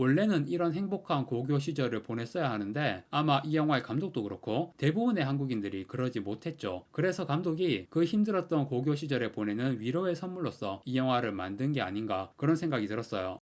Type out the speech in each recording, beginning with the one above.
원래는 이런 행복한 고교 시절을 보냈어야 하는데 아마 이 영화의 감독도 그렇고 대부분의 한국인들이 그러지 못했죠. 그래서 감독이 그 힘들었던 고교 시절에 보내는 위로의 선물로서 이 영화를 만든 게 아닌가 그런 생각이 들었어요.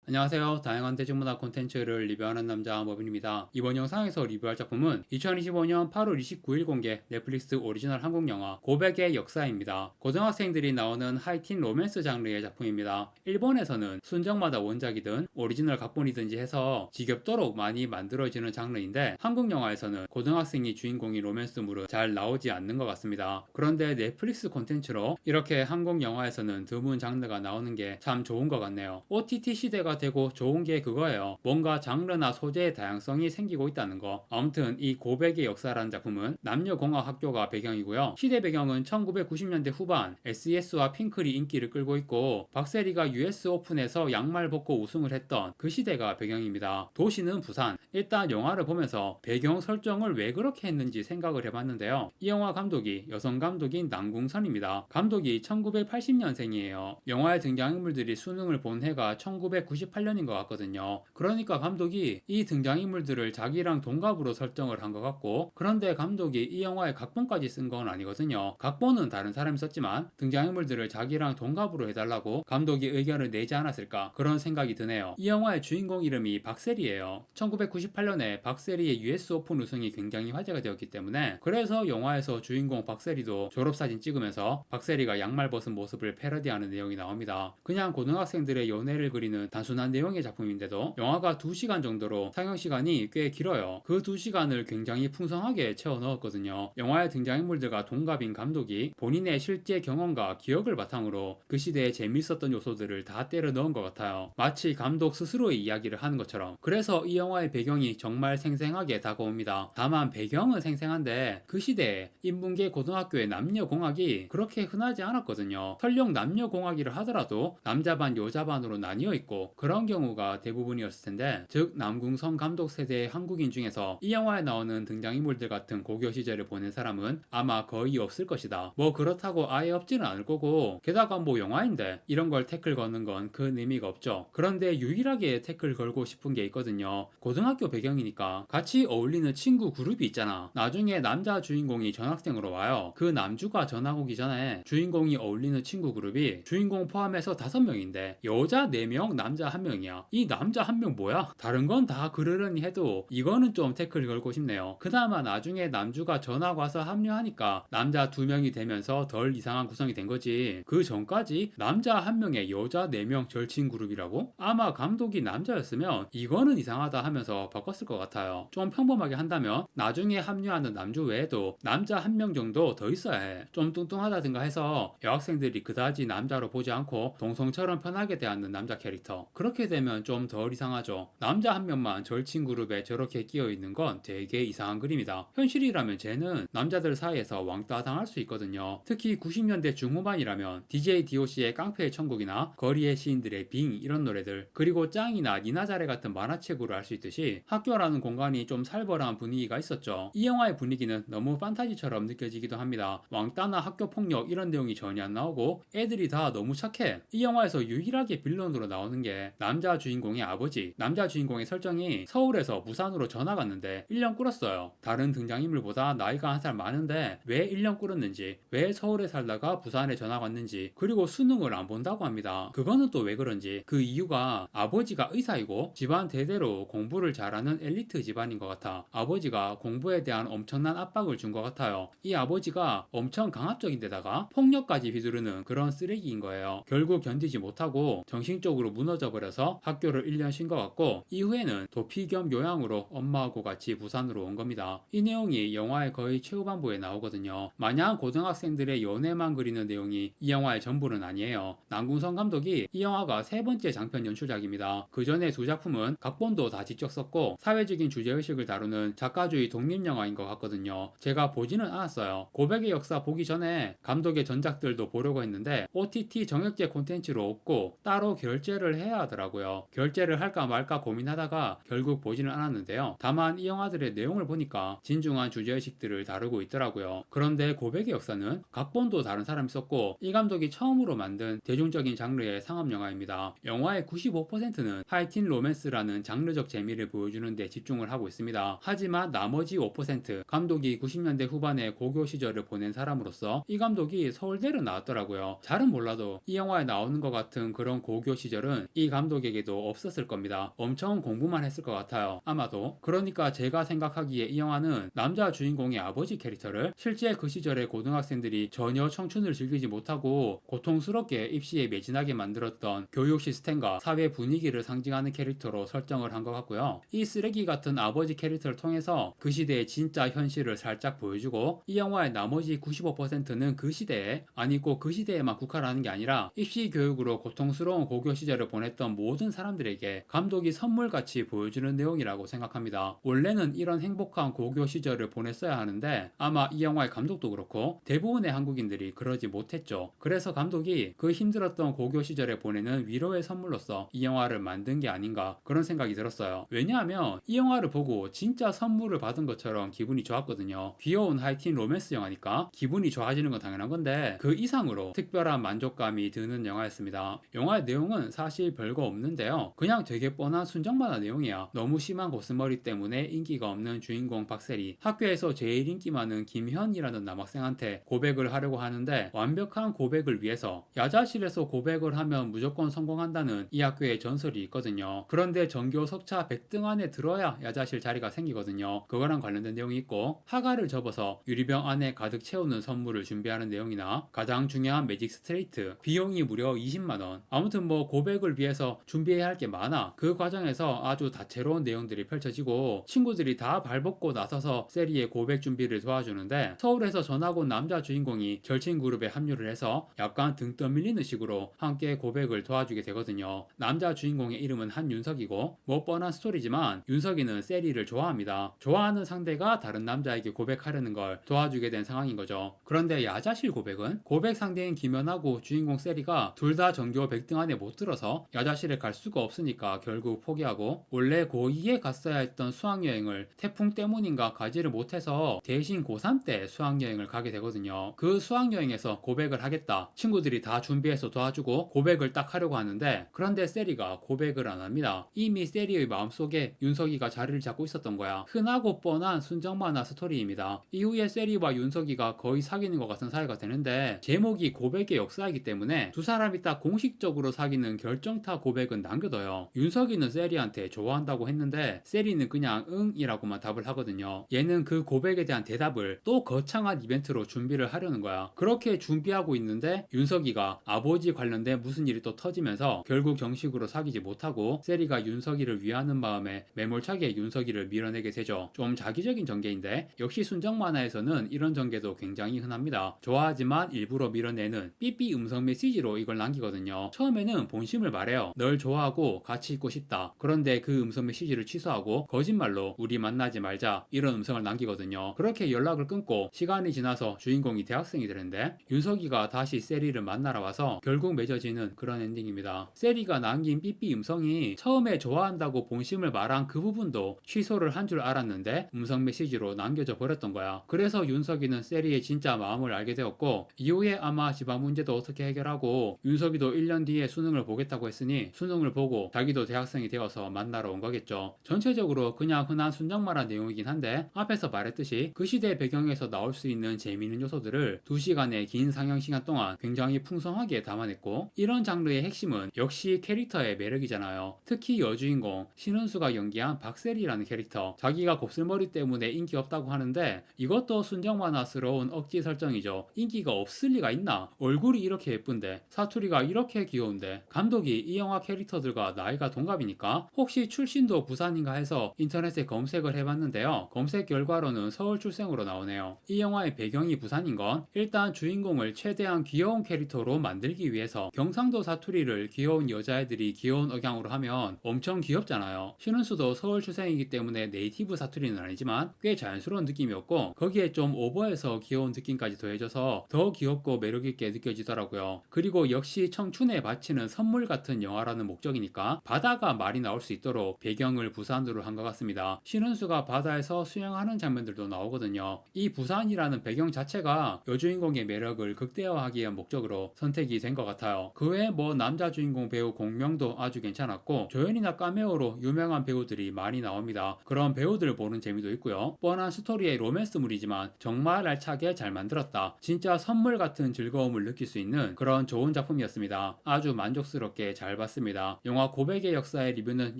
안녕하세요. 다양한 대중문화 콘텐츠를 리뷰하는 남자 머빈입니다. 이번 영상에서 리뷰할 작품은 2025년 8월 29일 공개 넷플릭스 오리지널 한국 영화 고백의 역사입니다. 고등학생들이 나오는 하이틴 로맨스 장르의 작품입니다. 일본에서는 순정마다 원작이든 오리지널 각본이든지 해서 지겹도록 많이 만들어지는 장르인데 한국 영화에서는 고등학생이 주인공인 로맨스물은 잘 나오지 않는 것 같습니다. 그런데 넷플릭스 콘텐츠로 이렇게 한국 영화에서는 드문 장르가 나오는 게 참 좋은 것 같네요. OTT 시대가 되고 좋은 게 그거예요. 뭔가 장르나 소재의 다양성이 생기고 있다는 거. 아무튼 이 고백의 역사라는 작품은 남녀공학 학교가 배경이고요. 시대 배경은 1990년대 후반 SES와 핑클이 인기를 끌고 있고 박세리가 US 오픈에서 양말 벗고 우승을 했던 그 시대가 배경입니다. 도시는 부산. 일단 영화를 보면서 배경 설정을 왜 그렇게 했는지 생각을 해봤는데요. 이 영화 감독이 여성 감독인 남궁선입니다. 감독이 1980년생이에요. 영화에 등장인물들이 수능을 본 해가 1998년인 것 같거든요. 그러니까 감독이 이 등장인물들을 자기랑 동갑으로 설정을 한 것 같고, 그런데 감독이 이 영화에 각본까지 쓴 건 아니거든요. 각본은 다른 사람이 썼지만 등장인물들을 자기랑 동갑으로 해달라고 감독이 의견을 내지 않았을까 그런 생각이 드네요. 이 영화의 주인공 이름이 박세리예요. 1998년에 박세리의 US 오픈 우승이 굉장히 화제가 되었기 때문에 그래서 영화에서 주인공 박세리도 졸업사진 찍으면서 박세리가 양말 벗은 모습을 패러디하는 내용이 나옵니다. 그냥 고등학생들의 연애를 그리는 단순한 내용의 작품인데도 영화가 2시간 정도로 상영시간이 꽤 길어요. 그 2시간을 굉장히 풍성하게 채워 넣었거든요. 영화의 등장인물들과 동갑인 감독이 본인의 실제 경험과 기억을 바탕으로 그 시대에 재밌었던 요소들을 다 때려 넣은 것 같아요. 마치 감독 스스로의 이야기를 하는 것처럼. 그래서 이 영화의 배경이 정말 생생하게 다가옵니다. 다만 배경은 생생한데 그 시대에 인문계 고등학교의 남녀공학이 그렇게 흔하지 않았거든요. 설령 남녀공학이라 하더라도 남자반 여자반으로 나뉘어 있고 그런 경우가 대부분이었을 텐데, 즉 남궁선 감독 세대의 한국인 중에서 이 영화에 나오는 등장인물들 같은 고교 시절을 보낸 사람은 아마 거의 없을 것이다. 뭐 그렇다고 아예 없지는 않을 거고, 게다가 뭐 영화인데 이런 걸 태클 거는 건 큰 의미가 없죠. 그런데 유일하게 태클 걸고 싶은 게 있거든요. 고등학교 배경이니까 같이 어울리는 친구 그룹이 있잖아. 나중에 남자 주인공이 전학생으로 와요. 그 남주가 전학 오기 전에 주인공이 어울리는 친구 그룹이 주인공 포함해서 5명인데 여자 4명, 남자 1명이야. 이 남자 1명 뭐야? 다른 건 다 그러려니 해도 이거는 좀 태클 걸고 싶네요. 그나마 나중에 남주가 전학 와서 합류하니까 남자 2명이 되면서 덜 이상한 구성이 된 거지. 그 전까지 남자 1명에 여자 4명 절친 그룹이라고? 아마 감독이 남자였으면 이거는 이상하다 하면서 바꿨을 것 같아요. 좀 평범하게 한다면 나중에 합류하는 남주 외에도 남자 1명 정도 더 있어야 해. 좀 뚱뚱하다든가 해서 여학생들이 그다지 남자로 보지 않고 동성처럼 편하게 대하는 남자 캐릭터. 그렇게 되면 좀 덜 이상하죠. 남자 1명만 절친 그룹에 저렇게 끼어 있는 건 되게 이상한 그림이다. 현실이라면 쟤는 남자들 사이에서 왕따 당할 수 있거든요. 특히 90년대 중후반이라면 DJ DOC의 깡패의 천국이나 거리의 시인들의 빙 이런 노래들, 그리고 짱이나 니나자레 같은 만화책으로 알 수 있듯이 학교라는 공간이 좀 살벌한 분위기가 있었죠. 이 영화의 분위기는 너무 판타지처럼 느껴지기도 합니다. 왕따나 학교 폭력 이런 내용이 전혀 안 나오고 애들이 다 너무 착해. 이 영화에서 유일하게 빌런으로 나오는 게 남자 주인공의 아버지. 남자 주인공의 설정이 서울에서 부산으로 전학 왔는데 1년 꿇었어요. 다른 등장인물보다 나이가 한 살 많은데 왜 1년 꿇었는지, 왜 서울에 살다가 부산에 전학 왔는지, 그리고 수능을 안 본다고 합니다. 그거는 또 왜 그런지. 그 이유가 아버지가 의사이고 집안 대대로 공부를 잘하는 엘리트 집안인 것 같아. 아버지가 공부에 대한 엄청난 압박을 준 것 같아요. 이 아버지가 엄청 강압적인데다가 폭력까지 휘두르는 그런 쓰레기인 거예요. 결국 견디지 못하고 정신적으로 무너져 버려서 학교를 1년 쉰 것 같고, 이후에는 도피 겸 요양으로 엄마하고 같이 부산으로 온 겁니다. 이 내용이 영화의 거의 최후반부에 나오거든요. 마냥 고등학생들의 연애만 그리는 내용이 이 영화의 전부는 아니에요. 남궁선 감독이 이 영화가 3번째 장편 연출작입니다. 그 전에 2작품은 각본도 다 직접 썼고 사회적인 주제의식을 다루는 작가주의 독립영화인 것 같거든요. 제가 보지는 않았어요. 고백의 역사 보기 전에 감독의 전작들도 보려고 했는데 OTT 정액제 콘텐츠로 없고 따로 결제를 해야 하더라고요. 결제를 할까 말까 고민하다가 결국 보지는 않았는데요. 다만 이 영화들의 내용을 보니까 진중한 주제의식들을 다루고 있더라고요. 그런데 고백의 역사는 각본도 다른 사람이 썼고 이 감독이 처음으로 만든 대중적인 장르의 상업 영화입니다. 영화의 95%는 하이틴 로맨스라는 장르적 재미를 보여주는 데 집중을 하고 있습니다. 하지만 나머지 5% 감독이 90년대 후반에 고교 시절을 보낸 사람으로서 이 감독이 서울대를 나왔더라고요. 잘은 몰라도 이 영화에 나오는 것 같은 그런 고교 시절은 이 감독에게도 없었을 겁니다. 엄청 공부만 했을 것 같아요. 아마도. 그러니까 제가 생각하기에 이 영화는 남자 주인공의 아버지 캐릭터를 실제 그 시절의 고등학생들이 전혀 청춘을 즐기지 못하고 고통스럽게 입시에 매진하게 만들었던 교육 시스템과 사회 분위기를 상징하는 캐릭터로 설정을 한 것 같고요. 이 쓰레기 같은 아버지 캐릭터를 통해서 그 시대의 진짜 현실을 살짝 보여주고 이 영화의 나머지 95%는 그 시대에, 아니 꼭 그 시대에만 국한하는 게 아니라 입시 교육으로 고통스러운 고교 시절을 보냈던 모든 사람들에게 감독이 선물같이 보여주는 내용이라고 생각합니다. 원래는 이런 행복한 고교 시절을 보냈어야 하는데 아마 이 영화의 감독도 그렇고 대부분의 한국인들이 그러지 못했죠. 그래서 감독이 그 힘들었던 고교 시절에 보내는 위로의 선물로서 이 영화를 만든 게 아닌가 그런 생각이 들었어요. 왜냐하면 이 영화를 보고 진짜 선물을 받은 것처럼 기분이 좋았거든요. 귀여운 하이틴 로맨스 영화니까 기분이 좋아지는 건 당연한 건데 그 이상으로 특별한 만족감이 드는 영화였습니다. 영화의 내용은 사실 별거 없는데요. 그냥 되게 뻔한 순정만화 내용이야. 너무 심한 고슴머리 때문에 인기가 없는 주인공 박세리, 학교에서 제일 인기 많은 김현이라는 남학생한테 고백을 하려고 하는데 완벽한 고백을 위해서 야자실에서 고백을 하면 무조건 성공한다는 이 학교의 전설이 있거든요. 그런데 전교 석차 100등 안에 들어야 야자실 자리가 생기거든요. 그거랑 관련된 내용이 있고 하가를 접어서 유리병 안에 가득 채우는 선물을 준비하는 내용이나 가장 중요한 매직 스트레이트 비용이 무려 20만원. 아무튼 뭐 고백을 위해서 준비해야 할 게 많아. 그 과정에서 아주 다채로운 내용들이 펼쳐지고 친구들이 다 발벗고 나서서 세리의 고백 준비를 도와주는데 서울에서 전학 온 남자 주인공이 절친 그룹에 합류를 해서 약간 등 떠밀리는 식으로 함께 고백을 도와주게 되거든요. 남자 주인공의 이름은 한윤석이고 뭐 뻔한 스토리지만 윤석이는 세리를 좋아합니다. 좋아하는 상대가 다른 남자에게 고백하려는 걸 도와주게 된 상황인 거죠. 그런데 야자실 고백은 고백 상대인 김연하고 주인공 세리가 둘 다 전교 100등 안에 못 들어서 야자실에 갈 수가 없으니까 결국 포기하고 원래 고2에 갔어야 했던 수학여행을 태풍 때문인가 가지를 못해서 대신 고3 때 수학여행을 가게 되거든요. 그 수학여행에서 고백을 하겠다. 친구들이 다 준비해서 도와주고 고백을 딱 하려고 하는데 그런데 세리가 고백을 안 합니다. 이미 세리의 마음속에 윤석이가 자리를 잡고 있었던 거야. 흔하고 뻔한 순정만화 스토리입니다. 이후에 세리와 윤석이가 거의 사귀는 것 같은 사이가 되는데 제목이 고백의 역사이기 때문에 두 사람이 딱 공식적으로 사귀는 결정타 고백은 남겨둬요. 윤석이는 세리한테 좋아한다고 했는데 세리는 그냥 응이라고만 답을 하거든요. 얘는 그 고백에 대한 대답을 또 거창한 이벤트로 준비를 하려는 거야. 그렇게 준비하고 있는데 윤석이가 아버지 관련된 무슨 일이 또 터지면서 결국 정식으로 사귀지 못하고 세리가 윤석이를 위하는 마음에 매몰차게 윤석이를 밀어내게 되죠. 좀 자기적인 전개인데 역시 순정 만화에서는 이런 전개도 굉장히 흔합니다. 좋아하지만 일부러 밀어내는 삐삐 음성 메시지로 이걸 남기거든요. 처음에는 본심을 말해요. 널 좋아하고 같이 있고 싶다. 그런데 그 음성 메시지를 취소하고 거짓말로 우리 만나지 말자 이런 음성을 남기거든요. 그렇게 연락을 끊고 시간이 지나서 주인공이 대학생이 되는데 윤석이가 다시 세리를 만나러 와서 결국 맺어지는 그런 엔딩입니다. 세리가 남긴 삐삐 음성이 처음에 좋아한다고 본심을 말한 그 부분도 취소를 한 줄 알았는데 음성 메시지로 남겨져 버렸던 거야. 그래서 윤석이는 세리의 진짜 마음을 알게 되었고 이후에 아마 집안 문제도 어떻게 해결하고 윤석이도 1년 뒤에 수능을 보겠다고 했으니 수능을 보고 자기도 대학생이 되어서 만나러 온 거겠죠. 전체적으로 그냥 흔한 순정만화 내용이긴 한데 앞에서 말했듯이 그 시대 배경에서 나올 수 있는 재미있는 요소들을 2시간의 긴 상영 시간 동안 굉장히 풍성하게 담아냈고 이런 장르의 핵심은 역시 캐릭터의 매력이잖아요. 특히 여주인공 신은수가 연기한 박세리라는 캐릭터 자기가 곱슬머리 때문에 인기 없다고 하는데 이것도 순정만화스러운 억지 설정이죠. 인기가 없을 리가 있나? 얼굴이 이렇게 예쁜데 사투리가 이렇게 귀여운데 감독이 이 영화 캐릭터들과 나이가 동갑이니까 혹시 출신도 부산인가 해서 인터넷에 검색을 해봤는데요. 검색 결과로는 서울 출생으로 나오네요. 이 영화의 배경이 부산인 건 일단 주인공을 최대한 귀여운 캐릭터로 만들기 위해서 경상도 사투리를 귀여운 여자애들이 귀여운 억양으로 하면 엄청 귀엽잖아요. 신은수도 서울 출생이기 때문에 네이티브 사투리는 아니지만 꽤 자연스러운 느낌이었고 거기에 좀 오버해서 귀여운 느낌까지 더해져서 더 귀엽고 매력있게 느껴지더라고요. 그리고 역시 청춘에 바치는 선물 같은 영화 영화라는 목적이니까 바다가 말이 나올 수 있도록 배경을 부산으로 한 것 같습니다. 신은수가 바다에서 수영하는 장면들도 나오거든요. 이 부산이라는 배경 자체가 여주인공의 매력을 극대화하기 위한 목적으로 선택이 된 것 같아요. 그 외에 뭐 남자 주인공 배우 공명도 아주 괜찮았고 조연이나 카메오로 유명한 배우들이 많이 나옵니다. 그런 배우들 보는 재미도 있고요. 뻔한 스토리의 로맨스물이지만 정말 알차게 잘 만들었다. 진짜 선물 같은 즐거움을 느낄 수 있는 그런 좋은 작품이었습니다. 아주 만족스럽게 잘 봤습니다. 영화 고백의 역사의 리뷰는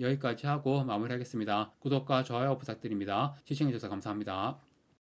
여기까지 하고 마무리하겠습니다. 구독과 좋아요 부탁드립니다. 시청해주셔서 감사합니다.